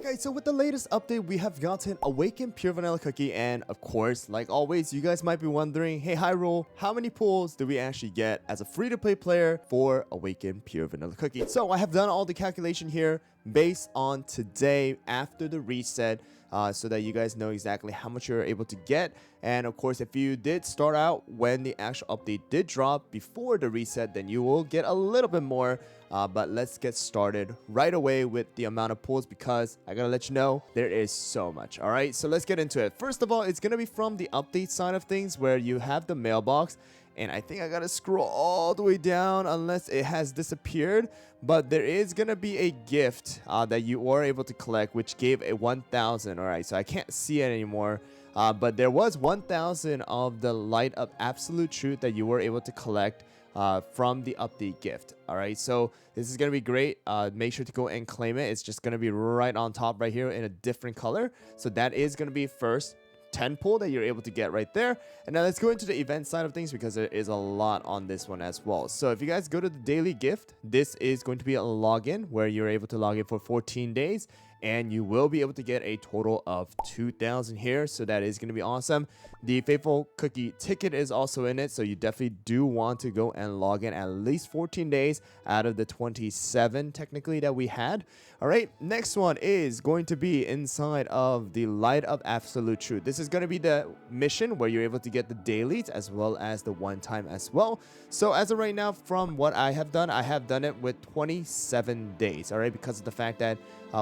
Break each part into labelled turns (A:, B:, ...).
A: Alright guys, so with the latest update, we have gotten Awakened Pure Vanilla Cookie, and of course, like always, you guys might be wondering, hey HyRool, how many pulls do we actually get as a free-to-play player for Awakened Pure Vanilla Cookie? So I have done all the calculation here based on today after the reset, so that you guys know exactly how much you're able to get. And of course, if you did start out when the actual update did drop before the reset, then you will get a little bit more. But let's get started right away with the amount of pulls, because I gotta let you know there is so much. All right, so let's get into it. First of all, it's gonna be from the update side of things, where you have the mailbox. And I think I gotta scroll all the way down unless it has disappeared. But there is gonna be a gift that you are able to collect, which gave a 1,000. All right, so I can't see it anymore. But there was 1,000 of the Light of Absolute Truth that you were able to collect from the update gift. All right, so this is gonna be great. Make sure to go and claim it. It's just gonna be right on top right here in a different color. So that is gonna be first 10 pull that you're able to get right there. And now let's go into the event side of things, because there is a lot on this one as well. So if you guys go to the daily gift, this is going to be a login where you're able to log in for 14 days. And you will be able to get a total of 2,000 here. So that is going to be awesome. The Faithful Cookie ticket is also in it. So you definitely do want to go and log in at least 14 days out of the 27 technically that we had. All right. Next one is going to be inside of the Light of Absolute Truth. This is going to be the mission where you're able to get the dailies as well as the one time as well. So as of right now, from what I have done it with 27 days. All right. Because of the fact that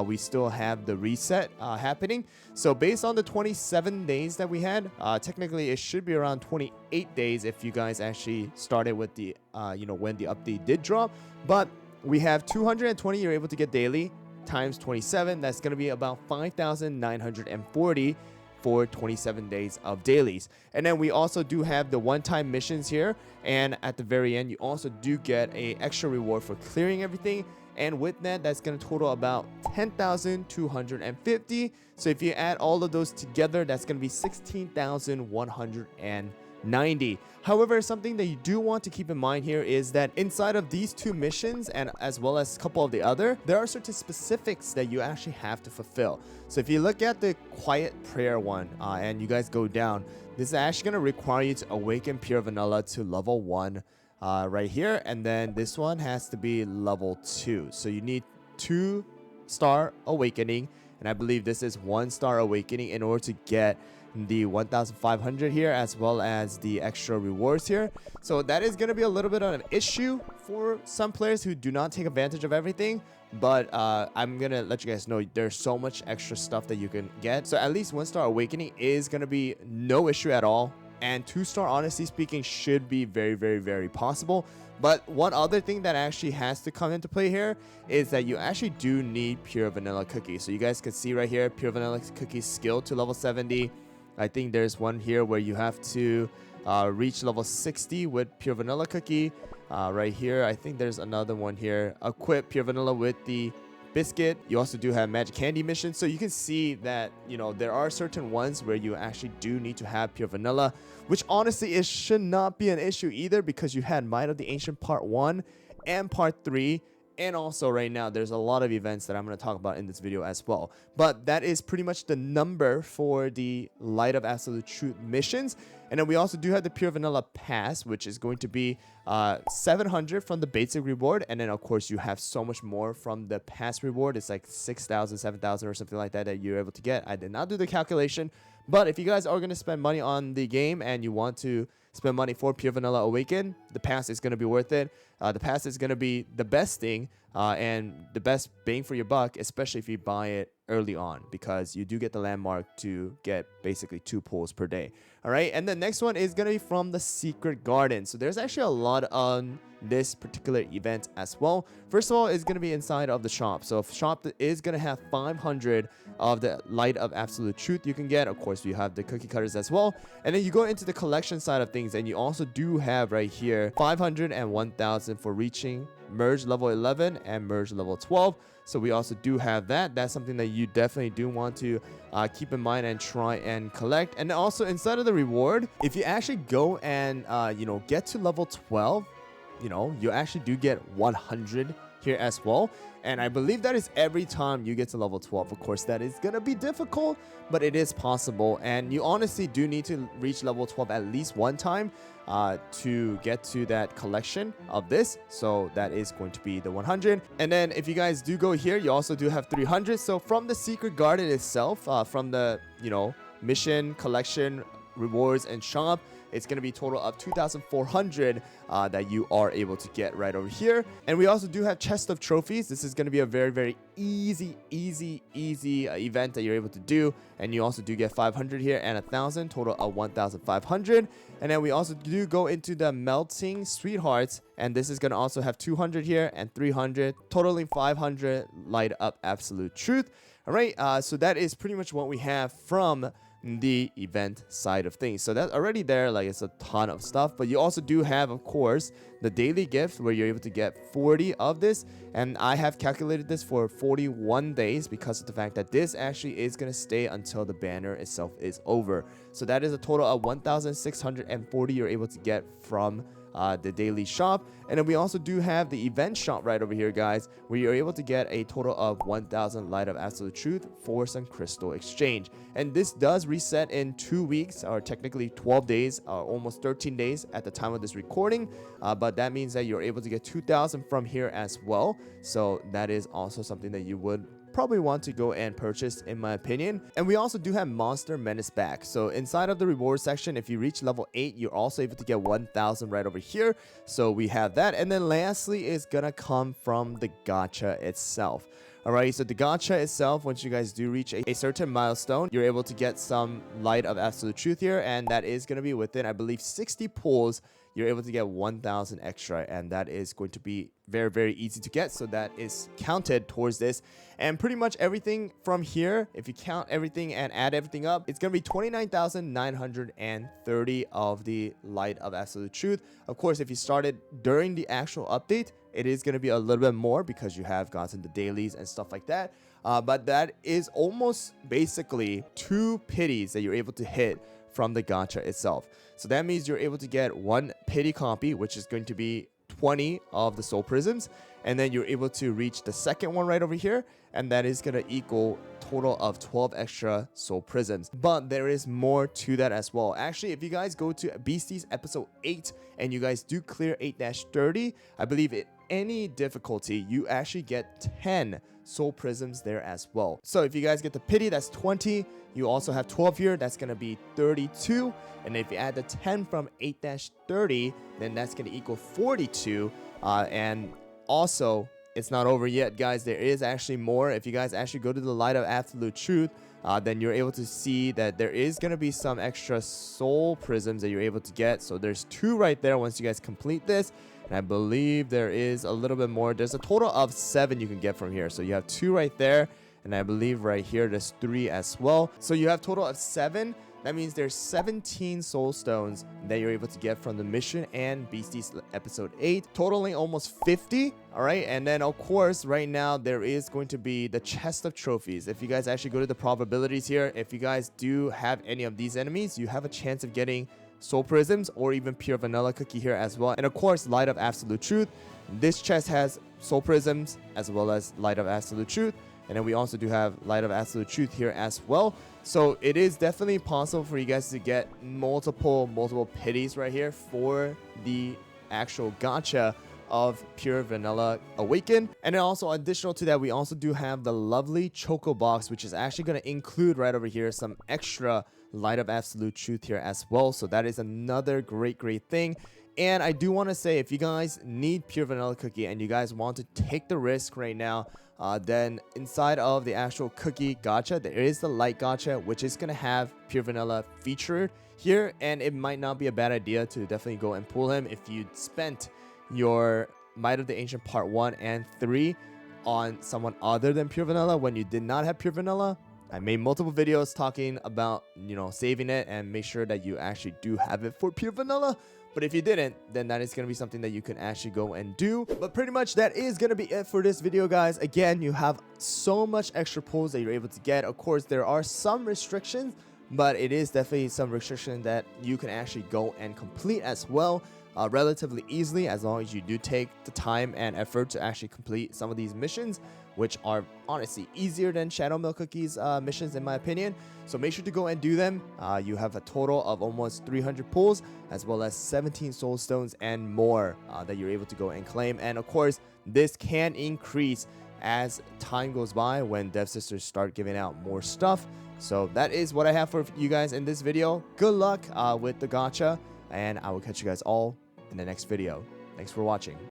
A: we still have the reset happening. So based on the 27 days that we had, technically it should be around 28 days if you guys actually started with the when the update did drop. But we have 220 you're able to get daily times 27. That's going to be about 5,940 for 27 days of dailies. And then we also do have the one-time missions here, and at the very end you also do get a extra reward for clearing everything. And with that, that's going to total about 10,250. So if you add all of those together, that's going to be 16,190. However, something that you do want to keep in mind here is that inside of these two missions, and as well as a couple of the other, there are certain specifics that you actually have to fulfill. So if you look at the Quiet Prayer one, and you guys go down, this is actually going to require you to awaken Pure Vanilla to level 1. Right here, and then this one has to be level 2. So you need 2-star awakening, and I believe this is 1-star awakening in order to get the 1,500 here, as well as the extra rewards here. So that is going to be a little bit of an issue for some players who do not take advantage of everything. But I'm gonna let you guys know there's so much extra stuff that you can get. So at least 1-star awakening is gonna be no issue at all. And 2-star, honestly speaking, should be very, very, very possible. But one other thing that actually has to come into play here is that you actually do need Pure Vanilla Cookie. So you guys can see right here, Pure Vanilla Cookie skill to level 70. I think there's one here where you have to reach level 60 with Pure Vanilla Cookie. Right here, I think there's another one here. Equip Pure Vanilla with the biscuit. You also do have magic candy missions, so you can see that there are certain ones where you actually do need to have Pure Vanilla, which honestly it should not be an issue either, because you had Might of the Ancient Part 1 and Part 3. And also right now there's a lot of events that I'm going to talk about in this video as well. But that is pretty much the number for the Light of Absolute Truth missions. And then we also do have the Pure Vanilla Pass, which is going to be 700 from the basic reward. And then of course you have so much more from the pass reward. It's like 6,000, 7,000 or something like that that you're able to get. I did not do the calculation. But if you guys are going to spend money on the game and you want to spend money for Pure Vanilla Awaken, the pass is going to be worth it. The pass is going to be the best thing and the best bang for your buck, especially if you buy it early on, because you do get the landmark to get basically 2 pulls per day. All right, and the next one is going to be from the Secret Garden. So there's actually a lot on this particular event as well. First of all, it's going to be inside of the shop. So shop is going to have 500 of the Light of Absolute Truth you can get. Of course, you have the cookie cutters as well. And then you go into the collection side of things, and you also do have right here 500 and 1,000 for reaching Merge level 11 and Merge level 12. So we also do have that. That's something that you definitely do want to keep in mind and try and collect. And also inside of the reward, if you actually go and get to level 12, you actually do get 100 here as well. And I believe that is every time you get to level 12. Of course, that is gonna be difficult, but it is possible. And you honestly do need to reach level 12 at least one time to get to that collection of this. So that is going to be the 100. And then if you guys do go here, you also do have 300. So from the secret garden itself, from the, mission, collection, rewards, and shop, it's going to be a total of 2,400 that you are able to get right over here. And we also do have chest of trophies. This is going to be a very, very easy event that you're able to do. And you also do get 500 here and 1,000, total of 1,500. And then we also do go into the melting sweethearts. And this is going to also have 200 here and 300, totaling 500 light up absolute truth. All right, so that is pretty much what we have from the event side of things. So that's already there, like it's a ton of stuff. But you also do have, of course, the daily gift where you're able to get 40 of this. And I have calculated this for 41 days because of the fact that this actually is going to stay until the banner itself is over. So that is a total of 1,640 you're able to get from the daily shop. And then we also do have the event shop right over here, guys, where you're able to get a total of 1,000 light of absolute truth for some crystal exchange. And this does reset in 2 weeks, or technically 12 days, almost 13 days at the time of this recording. But that means that you're able to get 2,000 from here as well. So that is also something that you would probably want to go and purchase, in my opinion. And we also do have Monster Menace back. So inside of the reward section, if you reach level 8, you're also able to get 1,000 right over here. So we have that. And then lastly is gonna come from the gacha itself. Alright, so the gacha itself, once you guys do reach a certain milestone, you're able to get some light of absolute truth here, and that is going to be within, I believe, 60 pulls. You're able to get 1,000 extra, and that is going to be very, very easy to get. So that is counted towards this. And pretty much everything from here, if you count everything and add everything up, it's going to be 29,930 of the light of absolute truth. Of course, if you started during the actual update, it is going to be a little bit more because you have gotten the dailies and stuff like that. But that is almost basically 2 pities that you're able to hit from the gacha itself. So that means you're able to get 1 pity copy, which is going to be 20 of the soul prisms, and then you're able to reach the second one right over here, and that is going to equal total of 12 extra soul prisms. But there is more to that as well. Actually, if you guys go to Beasties episode 8 and you guys do clear 8-30, I believe at any difficulty you actually get 10 soul prisms there as well. So if you guys get the pity, that's 20. You also have 12 here, that's going to be 32. And if you add the 10 from 8-30, then that's going to equal 42. And also, it's not over yet, guys. There is actually more. If you guys actually go to the light of absolute truth, then you're able to see that there is going to be some extra soul prisms that you're able to get. So there's 2 right there once you guys complete this. And I believe there is a little bit more. There's a total of 7 you can get from here. So you have 2 right there. And I believe right here there's 3 as well. So you have total of 7. That means there's 17 soul stones that you're able to get from the mission and Beasties episode 8, totaling almost 50. All right, and then of course right now there is going to be the chest of trophies. If you guys actually go to the probabilities here, if you guys do have any of these enemies, you have a chance of getting soul prisms or even pure vanilla cookie here as well. And of course, light of absolute truth. This chest has soul prisms as well as light of absolute truth. And then we also do have light of absolute truth here as well. So it is definitely possible for you guys to get multiple pities right here for the actual gacha of pure vanilla awaken. And then also additional to that, we also do have the lovely choco box, which is actually going to include right over here some extra light of absolute truth here as well. So that is another great thing. And I do want to say, if you guys need pure vanilla cookie and you guys want to take the risk right now, then inside of the actual cookie gacha, there is the light gacha, which is going to have pure vanilla featured here. And it might not be a bad idea to definitely go and pull him if you spent your Might of the Ancient Part 1 and 3 on someone other than pure vanilla when you did not have pure vanilla. I made multiple videos talking about, saving it and make sure that you actually do have it for pure vanilla. But if you didn't, then that is going to be something that you can actually go and do. But pretty much that is going to be it for this video, guys. Again, you have so much extra pulls that you're able to get. Of course, there are some restrictions, but it is definitely some restriction that you can actually go and complete as well. relatively easily, as long as you do take the time and effort to actually complete some of these missions, which are honestly easier than Shadow Milk Cookies missions in my opinion. So make sure to go and do them. You have a total of almost 300 pulls, as well as 17 soul stones and more that you're able to go and claim. And of course, this can increase as time goes by when Dev Sisters start giving out more stuff. So that is what I have for you guys in this video. Good luck with the gacha, and I will catch you guys all in the next video. Thanks for watching.